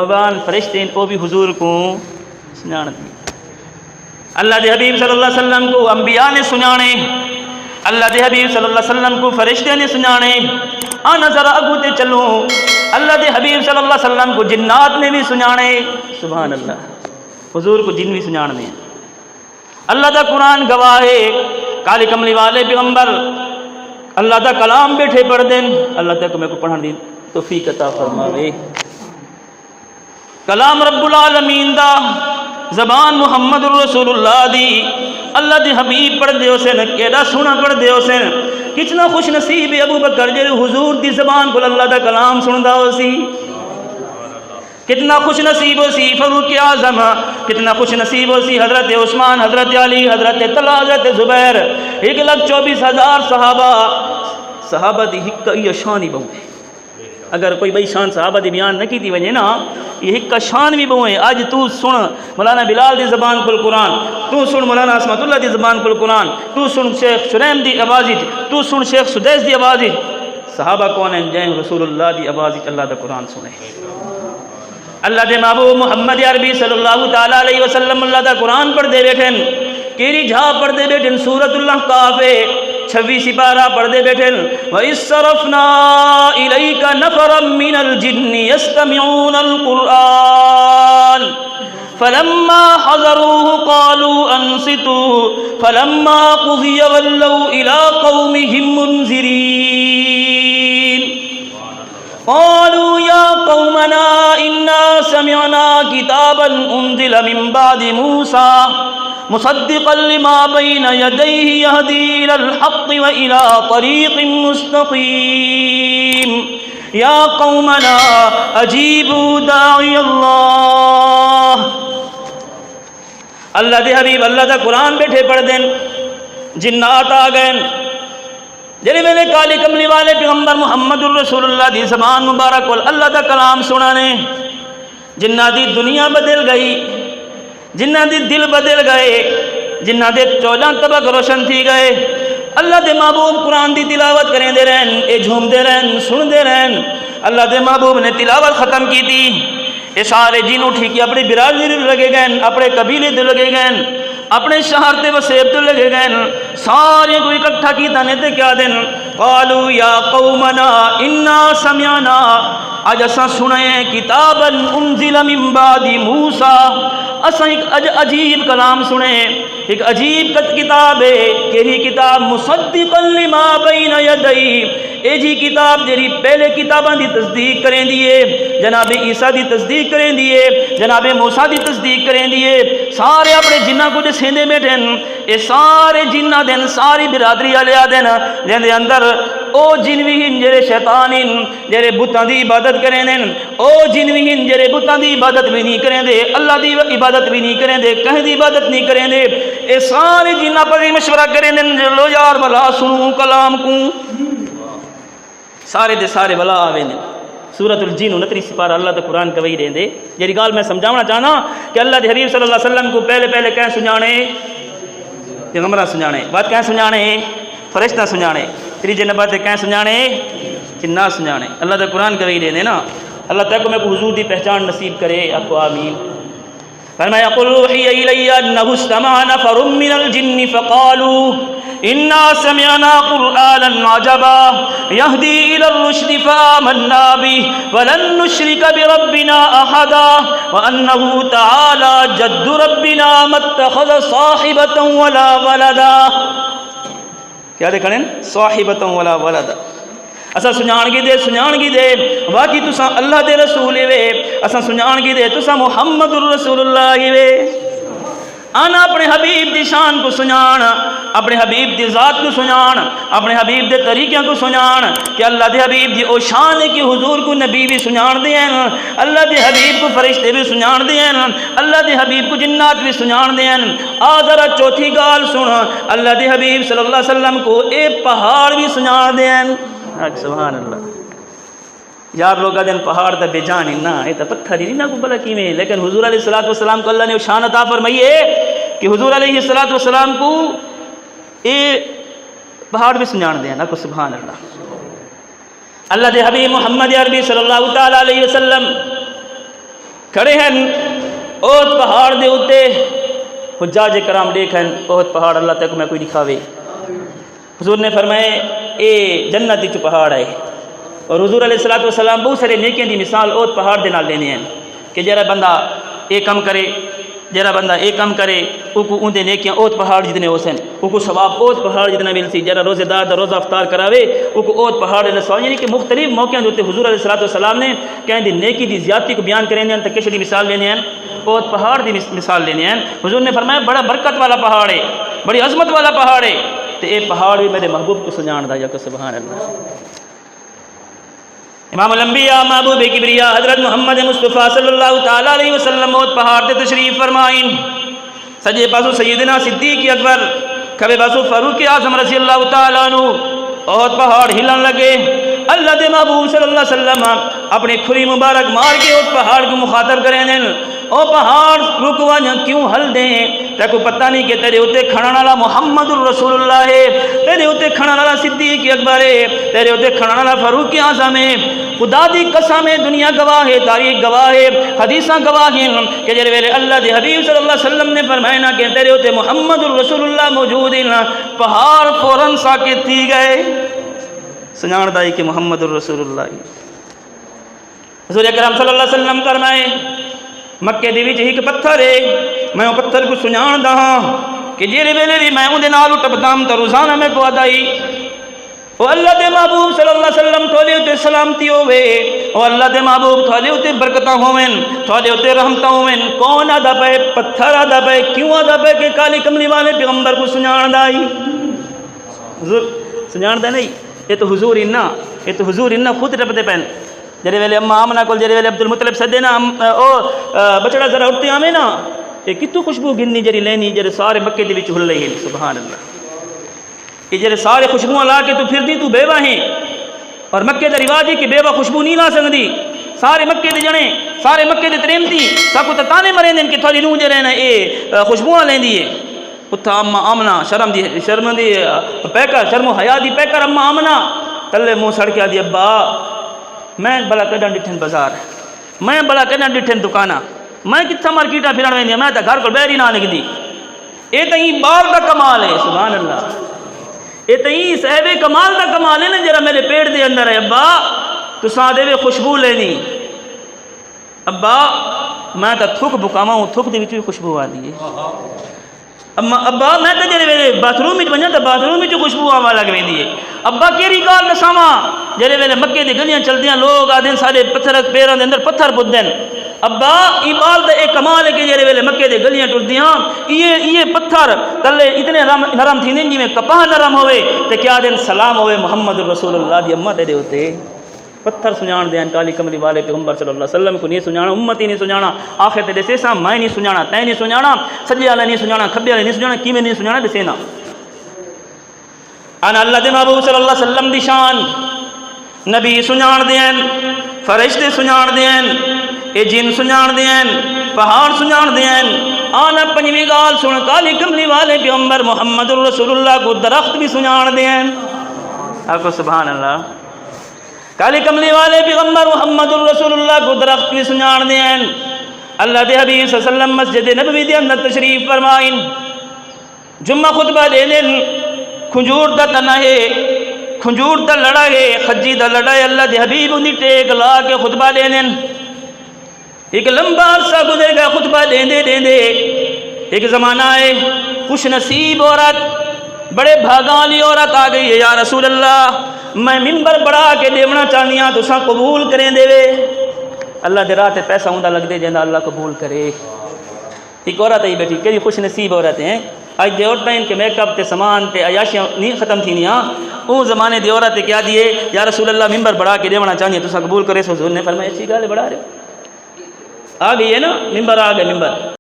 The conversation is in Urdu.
زبان فرشتے وہ بھی حضور کو سنان دی. اللہ دے حبیب صلی اللہ علیہ وسلم کو انبیاء نے سنانے، اللہ دے حبیب صلی اللہ علیہ وسلم کو فرشتے نے سنانے. آنا ذرا اگو تے چلو، اللہ دے حبیب صلی اللہ علیہ وسلم کو جنات نے بھی سنانے. سبحان اللہ، حضور کو جن بھی سنانے ہیں. اللہ دا قرآن گواہ ہے، کالے کملی والے پیغمبر اللہ دا کلام بیٹھے پڑھ دیں. اللہ تک میں کو پڑھن دی توفیق عطا فرماوے. کلام رب العالمین دا، زبان محمد الرسول اللہ دی. اللہ دے حبیب پڑھ دے حسین، کیڑا سونا پڑھ دے حسین. کتنا خوش نصیب ہے ابو بکر جے حضور دی زبان کو اللہ دا کلام سندا ہو سی. کتنا خوش نصیب ہو سی فاروق اعظم، کتنا خوش نصیب ہو سی حضرت عثمان، حضرت علی، حضرت طلحہ، حضرت زبیر. 1,24,000 صحابہ دی ہک شان ہی بہو ہے. اگر کوئی بئی شان صحابہ دی بیان نہ کی تھی وجہ نا، یہ ہک شان بھی بہو ہے. آج تو سن مولانا بلال دی زبان کل قرآن، تو سن مولانا عصمت اللہ دی زبان کل قرآن، تو سن شیخ شریم دی آواز، تو سن شیخ سدیس دی آواز. صحابہ کون ہیں؟ جائیں رسول اللہ دی آواز اللہ دا قرآن سنے. اللہ دے محبوب محمد عربی صلی اللہ تعالیٰ علیہ وسلم اللہ دا قرآن پڑھ دے بیٹھیں. کیری جھا پڑھ دے بیٹھیں سورۃ الأحقاف 26 سپارہ پڑھ دے بیٹھیں. وَإِذْ صَرَفْنَا إِلَيْكَ نَفَرًا مِّنَ الْجِنِّ يَسْتَمِعُونَ الْقُرْآنَ فَلَمَّا حَضَرُوهُ قَالُوا أَنصِتُوا فَلَمَّا قُضِيَ وَلَّوْا إِلَىٰ قَوْمِهِمْ مُنذِرِينَ. قالوا يا قومنا إنا سمعنا كتابا أنزل من بعد موسى مصدقا لما بين يديه يهدي إلى الحق وإلى طريق مستقيم يا قومنا أجيبوا داعي الله. اللہ دے حبیب اللہ دا قرآن بیٹھے پڑھ دیں. جنات آ گئے جنہیں میں نے کالی کملی والے پیغمبر محمد الرسول اللہ دی زبان مبارک اللہ دا کلام سنانے. جنہ دی دنیا بدل گئی، جنہ دی دل بدل گئے، جنہ دے 14 طبق روشن تھی گئے. اللہ دے محبوب قرآن دی تلاوت کریں دے رہن، اے جھوم دے رہن، سن دے رہن. اللہ دے محبوب نے تلاوت ختم کی تھی. اے سارے جن اٹھی کی اپنی برادری لگے گئے، اپنے قبیلے دے لگے گئے، اپنے شہر تے وسیب تے لگے گئے. سارے کو اکٹھا کی تانے تے کیا دن. قالوا یا قومنا انا سمعنا، اج اساں سنے کتابا انزل من بعد موسیٰ. اساں ایک عجیب کلام سنے، ایک عجیب کتاب ہے. کیڑی کتاب؟ مصدقا لما بین یدی، اے جی کتاب جیڑی پہلے کتاباں دی تصدیق کریں دیے، جناب عیسیٰ دی تصدیق کریں دیے، جناب موسیٰ دی تصدیق کریں دیے. سارے اپنے جنہ کو جے سیندے بیٹھے، اے سارے جنہ دن ساری برادری والے آدن جن دے اندر او جن بھی ہن جڑے شیطان ہن جڑے بتاں دی عبادت کریں دے، او جن بھی ہن جڑے بتاں دی عبادت بھی نہیں کریں دے، اللہ دی عبادت بھی نہیں کریں دے، کہیں دی عبادت نہیں کریں دے. اے سارے جنہ پر مشورہ کریں دے، لو یار بلا سنوں کلام کو. سارے دے سارے بلا آوے نے. سورۃ الجن 29 سپارہ اللہ دا قرآن کوئی رہن دے. جیڑی گال میں سمجھاونا چاہنا کہ اللہ دے حبیب صلی اللہ علیہ وسلم کو پہلے کہیں سنجانے، پیغمبر سنجانے، بعد کہیں سنجانے، فرشتہ سنجانے، تیجے نمبر تے کہیں سنجانے، جنات سنجانے. اللہ دا قرآن کوئی رہن دے نا. اللہ تعالیٰ کو میں کو حضور دی پہچان نصیب کرے. آپ کو آمین. فرمایا قل اوحی الی انہ استمع نفر من الجن فقالوا انا سمعنا قرآنا عجبا یہدی الی الرشد فآمنا به ولن نشرک بربنا احدا وانہ تعالی جد ربنا ما اتخذ صاحبۃ ولا ولدا. کیا دیکھیں صاحبۃ ولا ولدا. اسا سنجھانگی دے واقعی تساں اللہ دے رسول وے. اسا سنجھانگی دے تساں محمد الرسول اللہ وے. آنا اپنے حبیب دی شان کو سنجھان، اپنے حبیب دی ذات کو سنجھان، اپنے حبیب دے طریقے کو سنجھان کہ اللہ دے حبیب دی او شان ہے کہ حضور کو نبی بھی سنجھان دے ہیں، اللہ دے حبیب کو فرشتے بھی سنجھان دے ہیں، اللہ دے حبیب کو جنات بھی سنجھان دے ہیں. ذرا چوتھی گال سن، اللہ دے حبیب صلی اللہ علیہ وسلم کو اے پہاڑ بھی سنجھان دے ہیں. سبحان اللہ. یار لوگ دن پہاڑ دا بے جان نہ، یہ تو پتھر ہی نہ کو بلا کیویں. لیکن حضور علیہ الصلوۃ والسلام کو اللہ نے شان عطا فرمائی ہے کہ حضور علیہ الصلوۃ والسلام کو اے پہاڑ بھی سنجان دے نا کو. سبحان اللہ. اللہ دے حبیب محمد عربی صلی اللہ تعالی علیہ وسلم کھڑے ہیں اوت پہاڑ دے اتے حجاج کرام دیکھیں اوت پہاڑ اللہ تک میں کوئی دکھاوے. حضور نے فرمائے اے جنت چ پہاڑ ہے. اور حضور علیہ الصلوۃ والسلام بہت سارے نیکیاں دی مثال اوت پہاڑ دے نال لینے ہیں کہ جڑا بندہ یہ کم کرے او کو اون دے نیکیاں اوت پہاڑ جتنے ہوسن او کو ثواب اوت پہاڑ جتنا ملسی. جڑا روزے دار دا روزہ افطار کراوے او کو اوت پہاڑ دے سوال. یعنی کہ مختلف موقعوں دے حضور علیہ الصلوۃ والسلام نے کہیں دی نیکی دی زیادتی کو بیان کریں ہیں تے کس دی مثال لینے ہیں اوت پہاڑ دی مثال لینے ہیں. حضور نے فرمایا بڑا برکت والا پہاڑ ہے, بڑی عظمت والا پہاڑ ہے تے اے پہاڑ بھی میرے محبوب کو سجان دا یا کہ سبحان اللہ. امام الانبیاء محبوب کبریا حضرت محمد مصطفیٰ صلی اللہ تعالیٰ علیہ وسلم اوت پہاڑ تے تشریف فرمائیں. سجے پاسو سیدنا صدیق اکبر, کھبے پاسو فاروق اعظم رضی اللہ تعالیٰ عنہ. اوت پہاڑ ہلن لگے. اللہ دے محبوب صلی اللہ علیہ وسلم اپنے کھری مبارک مار کے اوت پہاڑ کو مخاطب کریں دیں او پہاڑ رکواں کیوں ہل دیں؟ تے کو پتہ نہیں کہ تیرے اوتے کھڑن والا محمد الرسول اللہ ہے, تیرے اوتے کھڑن والا صدیق اکبر ہے, تیرے اوتے کھڑن والا فاروق اعظم ہے. خدا دی قسم ہے, دنیا گواہ ہے, تاریخ گواہ ہے, حدیثاں گواہ ہیں کہ جڑے ویلے اللہ دے حبیب صلی اللہ علیہ وسلم نے فرمایا نا کہ تیرے اوتے محمد الرسول اللہ موجود ہے, پہاڑ فوراً ساکت تھی گئے. سجان دائی کہ محمد الرسول اللہ. حضور اکرم صلی اللہ علیہ وسلم فرمائے مکے دے وچ ایک پتھر ہے, میں وہ پتھر کو سجان دا کہ جڑے ویلے بھی میں اون دے نال ٹپدام تے روزانہ میں کو ادائی. او اللہ دے محبوب صلی اللہ علیہ وسلم تھوڑے تے سلامتی ہوے, او اللہ دے محبوب تھوڑے تے برکتاں ہوویں, تھوڑے تے رحمتاں ہوویں. کون آدا پے؟ پتھر آدا پے. کیوں آدا پے؟ کہ کالی کملی والے پیغمبر کو سجان دائی. حضور سجان دا نہیں, یہ تو حضور انہاں, یہ تو حضور انہاں خود ٹپدے پین. جڑے ویلے اماں آمنہ کول جڑے ویلے عبد المطلب سدے نا او بچڑا ذرا اٹھتے آویں نا, یہ کتوں خوشبو گننی جڑی لینی جڑے سارے مکے دے وچ ہل رہی ہیں. سبحان اللہ. کہ جڑے سارے خوشبوواں لا کے تو پھردی تو بیوہ ہیں, اور مکے دا رواج ہے کہ بیوہ خوشبو نہیں لا سکدی. سارے مکے دے جنے, سارے مکے دے تریمتی ساکو تے تانے مرے دین کہ تھوڑی نوں جڑے نا اے خوشبوواں لیندی ہے. اتھا اماں آمنہ شرم دی پیکر, شرم و حیا دی پیکر اماں آمنہ تلے منہ سڑ کے آدھی ابا میں بلا کڈن ڈٹھن بازار, میں بلا کڈن ڈٹھن دکانہ, میں کتھا مارکیٹا پھرن ویندی, میں تے گھر کول بیٹھی نہ نکدی. اے تئیں بال دا کمال ہے. سبحان اللہ. اے تئیں صاحب کمال دا کمال ہے نا جڑا میرے پیٹ دے اندر ہے. ابا تساں دے خوشبو لینی, ابا میں تے تھک بکاواں, تھک دے وچ بھی خوشبو آندی ہے. ابا میں تے جڑے ویلے باتھ روم وچ ونجاں تے باتھ روم وچ خوشبو آواں لگ ویندی ہے. ابا کیڑی گل دساواں جڑے ویلے مکے دی گلیاں چلدیاں لوگ آدھن سارے پتھر پیراں دے اندر پتھر پدن. ابا ای بال دا ایک کمال ہے کہ جڑے ویلے مکے دے گلیاں ٹردیاں یہ پتھر تلے اتنے نرم تھیندے جویں کپاہ نرم ہوئے تے کیا دن سلام ہوئے محمد الرسول اللہ دی امت دے اوتے. پتھر سجان دین کالی کملی والے پیغمبر صلی اللہ علیہ وسلم کو نہیں سجانا, امت ہی نہیں سجانا. آخر تے دسے سا میں نہیں سجانا, تے نہیں سجانا, سجے والے نہیں سجانا, کھبے والے نہیں سجانا, کیویں نہیں سجانا دسے نا. انا اللہ دے محبوب صلی اللہ علیہ وسلم دی شان نبی سجان دین, فرشتے سجان دین, اے جن سجان دین, پہاڑ سجان دین. آنا پنجویں گال سن کالی کملی والے پیغمبر محمد الرسول اللہ کو درخت بھی سجان دین. آکو سبحان اللہ. کالی کملی والے پیغمبر محمد الرسول اللہ کو درخت بھی سجان دین. اللہ دے حبیب صلی اللہ علیہ وسلم مسجد نبوی دے اندر تشریف فرمائیں, جمعہ خطبہ دے دین. کھجور دا تنہ ہے, کھجور دا لڑا ہے, خجی دا لڑا ہے. اللہ دے حبیب انہی ٹیک لا کے خطبہ دے دین. ایک لمبا عرصہ گزر گیا خطبہ دیندے دیندے. ایک زمانہ ہے خوش نصیب عورت, بڑے بھاگالی عورت آ گئی ہے. یا رسول اللہ میں ممبر بڑھا کے دیونا چاہنی ہاں, تساں قبول کریں دے وے. اللہ دے راہ تے پیسہ ہوندا لگ دے جیندا اللہ قبول کرے. ایک عورت آئی بیٹھی, کیڑی خوش نصیب عورت ہیں. اج دے عورتاں ان کے میک اپ تے سامان تے عیاشیاں نہیں ختم تھینیاں. او زمانے دی عورت کیا دیے, یا رسول اللہ ممبر بڑھا کے دیونا چاہنی ہاں, تساں قبول کرے. سو حضور نے فرمایا اچھی گل ہے, بڑھا رہے آ گئی ہے نا ممبر, آ گئے ممبر.